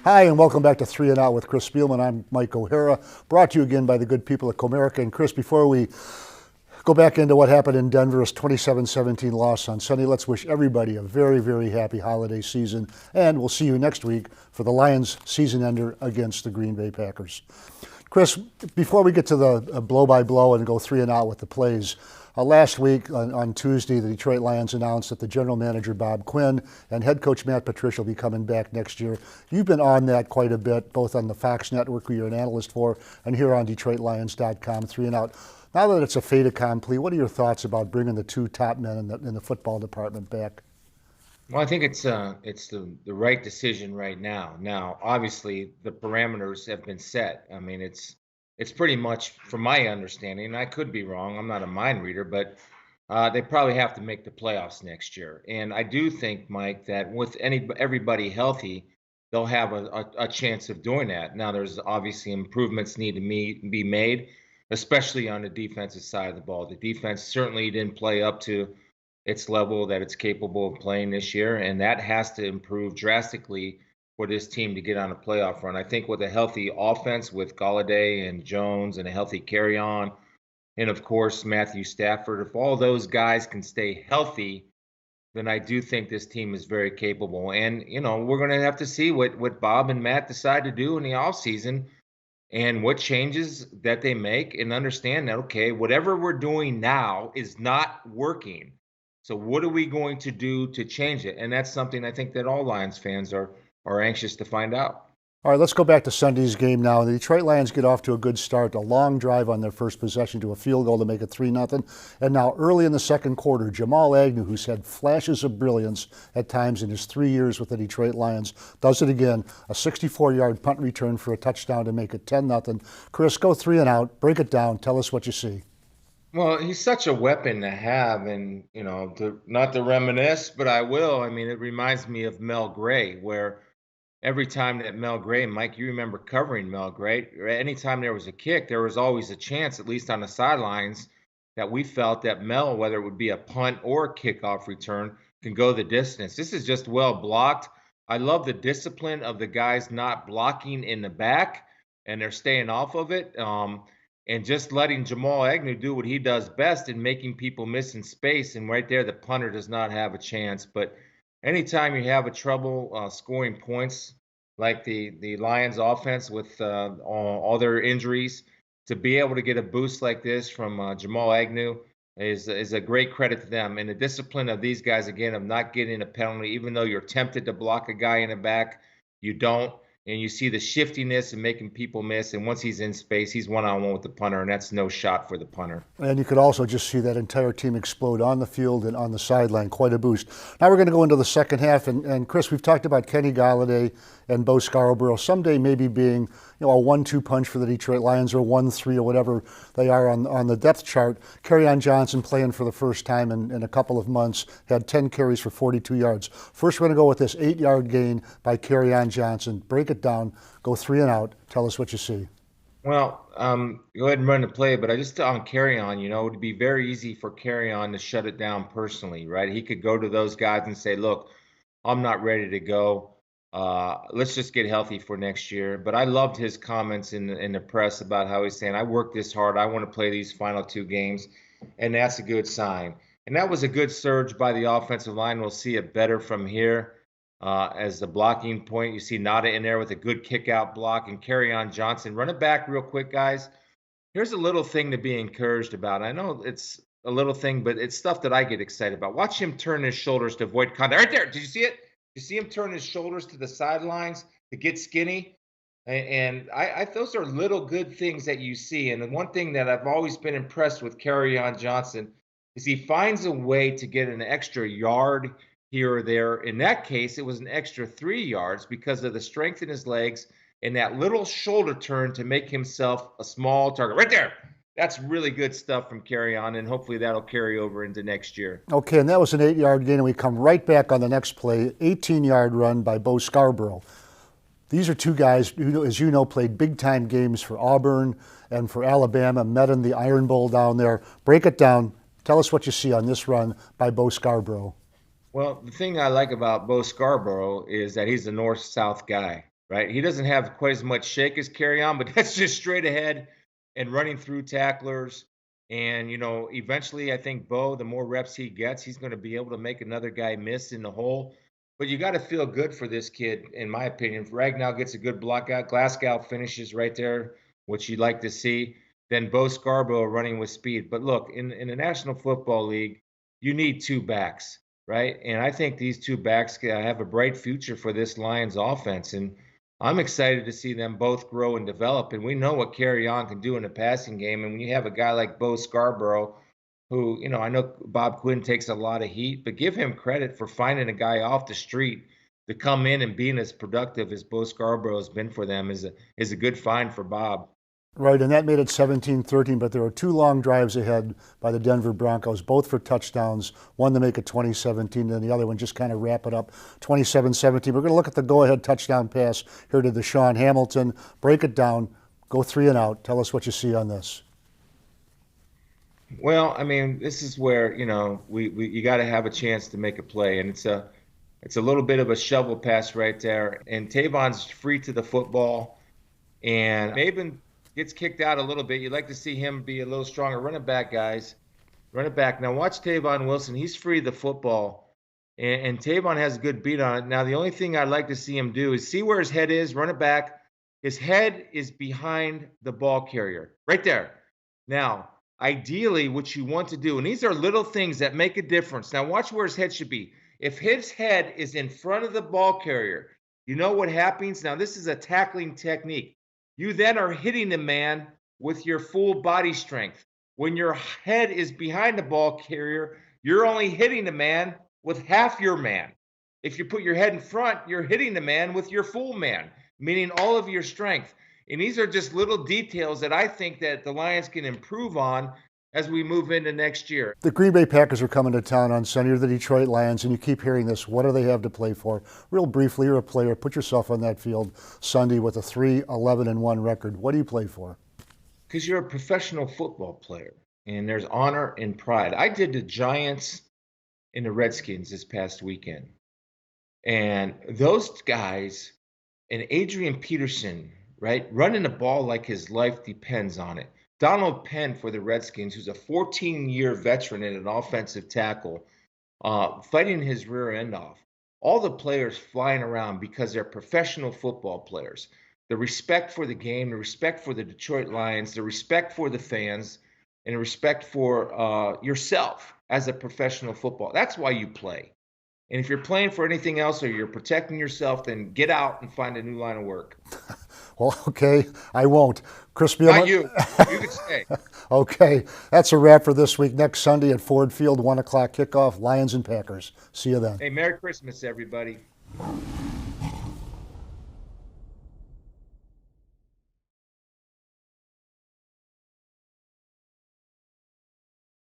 Hi, and welcome back to Three and Out with Chris Spielman. I'm Mike O'Hara, brought to you again by the good people at Comerica. And Chris, before we go back into what happened in Denver's 27-17 loss on Sunday, let's wish everybody a very, very happy holiday season. And we'll see you next week for the Lions season ender against the Green Bay Packers. Chris, before we get to the blow-by-blow and go three and out with the plays, last week on Tuesday, the Detroit Lions announced that the general manager, Bob Quinn, and head coach Matt Patricia will be coming back next year. You've been on that quite a bit, both on the Fox Network, who you're an analyst for, and here on DetroitLions.com, three and out. Now that it's a fait accompli, what are your thoughts about bringing the two top men in the football department back? Well, I think it's the right decision right now. Now, obviously, the parameters have been set. I mean, it's pretty much, from my understanding, and I could be wrong. I'm not a mind reader, but they probably have to make the playoffs next year. And I do think, Mike, that with everybody healthy, they'll have a chance of doing that. Now, there's obviously improvements need to be made, especially on the defensive side of the ball. The defense certainly didn't play up to its level that it's capable of playing this year, and that has to improve drastically for this team to get on a playoff run. I think with a healthy offense with Golladay and Jones and a healthy carry on, and of course Matthew Stafford, if all those guys can stay healthy, then I do think this team is very capable. And we're going to have to see what Bob and Matt decide to do in the offseason and what changes that they make, and understand that, okay, whatever we're doing now is not working. So what are we going to do to change it? And that's something I think that all Lions fans are anxious to find out. All right, let's go back to Sunday's game now. The Detroit Lions get off to a good start, a long drive on their first possession to a field goal to make it 3-0. And now early in the second quarter, Jamal Agnew, who's had flashes of brilliance at times in his 3 years with the Detroit Lions, does it again. A 64-yard punt return for a touchdown to make it 10-0. Chris, go three and out, break it down, tell us what you see. Well, he's such a weapon to have, and not to reminisce, but I will. I mean, it reminds me of Mel Gray, where every time that Mel Gray, Mike, you remember covering Mel Gray, anytime there was a kick, there was always a chance, at least on the sidelines, that we felt that Mel, whether it would be a punt or a kickoff return, can go the distance. This is just well blocked. I love the discipline of the guys not blocking in the back, and they're staying off of it. And just letting Jamal Agnew do what he does best in making people miss in space. And right there, the punter does not have a chance. But anytime you have a trouble scoring points, like the Lions offense with all their injuries, to be able to get a boost like this from Jamal Agnew is a great credit to them. And the discipline of these guys, again, of not getting a penalty, even though you're tempted to block a guy in the back, you don't. And you see the shiftiness and making people miss. And once he's in space, he's one-on-one with the punter, and that's no shot for the punter. And you could also just see that entire team explode on the field and on the sideline. Quite a boost. Now we're going to go into the second half. And Chris, we've talked about Kenny Golladay and Bo Scarborough someday maybe being a 1-2 punch for the Detroit Lions, or 1-3 or whatever they are on the depth chart. Kerryon Johnson, playing for the first time in a couple of months, had 10 carries for 42 yards. First, we're going to go with this 8-yard gain by Kerryon Johnson. Break it down, go three and out. Tell us what you see. Well, go ahead and run the play, but I just on Kerryon, it would be very easy for Kerryon to shut it down personally, right? He could go to those guys and say, look, I'm not ready to go. Let's just get healthy for next year. But I loved his comments in the press about how he's saying, I worked this hard. I want to play these final two games. And that's a good sign. And that was a good surge by the offensive line. We'll see it better from here. As the blocking point, you see Nada in there with a good kick-out block, and Kerryon Johnson. Run it back real quick, guys. Here's a little thing to be encouraged about. I know it's a little thing, but it's stuff that I get excited about. Watch him turn his shoulders to avoid contact. Right there. Did you see it? You see him turn his shoulders to the sidelines to get skinny? And I those are little good things that you see. And the one thing that I've always been impressed with Kerryon Johnson is he finds a way to get an extra yard here or there. In that case, it was an extra 3 yards because of the strength in his legs and that little shoulder turn to make himself a small target. Right there. That's really good stuff from Kerryon, and hopefully that'll carry over into next year. Okay, and that was an 8-yard gain, and we come right back on the next play, 18-yard run by Bo Scarborough. These are two guys who, as you know, played big-time games for Auburn and for Alabama, met in the Iron Bowl down there. Break it down. Tell us what you see on this run by Bo Scarborough. Well, the thing I like about Bo Scarborough is that he's a north-south guy, right? He doesn't have quite as much shake as Carry On, but that's just straight ahead and running through tacklers. And, eventually I think Bo, the more reps he gets, he's going to be able to make another guy miss in the hole. But you got to feel good for this kid, in my opinion. If Ragnow gets a good block out, Glasgow finishes right there, which you'd like to see. Then Bo Scarborough running with speed. But look, in the National Football League, you need two backs, right? And I think these two backs have a bright future for this Lions offense. And I'm excited to see them both grow and develop. And we know what On can do in the passing game. And when you have a guy like Bo Scarborough, who, I know Bob Quinn takes a lot of heat, but give him credit for finding a guy off the street to come in and being as productive as Bo Scarborough has been for them is a good find for Bob. Right, and that made it 17-13, but there were two long drives ahead by the Denver Broncos, both for touchdowns, one to make it 20-17, and the other one just kind of wrap it up 27-17. We're going to look at the go-ahead touchdown pass here to Deshaun Hamilton. Break it down, go 3 and out. Tell us what you see on this. Well, I mean, this is where, you got to have a chance to make a play, and it's a little bit of a shovel pass right there, and Tavon's free to the football, and Maben gets kicked out a little bit. You'd like to see him be a little stronger. Run it back, guys. Run it back. Now watch Tavon Wilson. He's free of the football, and Tavon has a good beat on it. Now the only thing I'd like to see him do is see where his head is. Run it back. His head is behind the ball carrier, right there. Now, ideally, what you want to do, and these are little things that make a difference. Now watch where his head should be. If his head is in front of the ball carrier, you know what happens? Now this is a tackling technique. You then are hitting the man with your full body strength. When your head is behind the ball carrier, you're only hitting the man with half your man. If you put your head in front, you're hitting the man with your full man, meaning all of your strength. And these are just little details that I think that the Lions can improve on as we move into next year. The Green Bay Packers are coming to town on Sunday, or the Detroit Lions, and you keep hearing this. What do they have to play for? Real briefly, you're a player. Put yourself on that field Sunday with a 3-11-1 record. What do you play for? Because you're a professional football player, and there's honor and pride. I did the Giants and the Redskins this past weekend. And those guys and Adrian Peterson, right, running the ball like his life depends on it. Donald Penn for the Redskins, who's a 14-year veteran and an offensive tackle, fighting his rear end off. All the players flying around because they're professional football players. The respect for the game, the respect for the Detroit Lions, the respect for the fans, and the respect for yourself as a professional football. That's why you play. And if you're playing for anything else or you're protecting yourself, then get out and find a new line of work. Well, okay, I won't. Chris Spielman. Not you. You can stay. Okay, that's a wrap for this week. Next Sunday at Ford Field, 1 o'clock kickoff, Lions and Packers. See you then. Hey, Merry Christmas, everybody.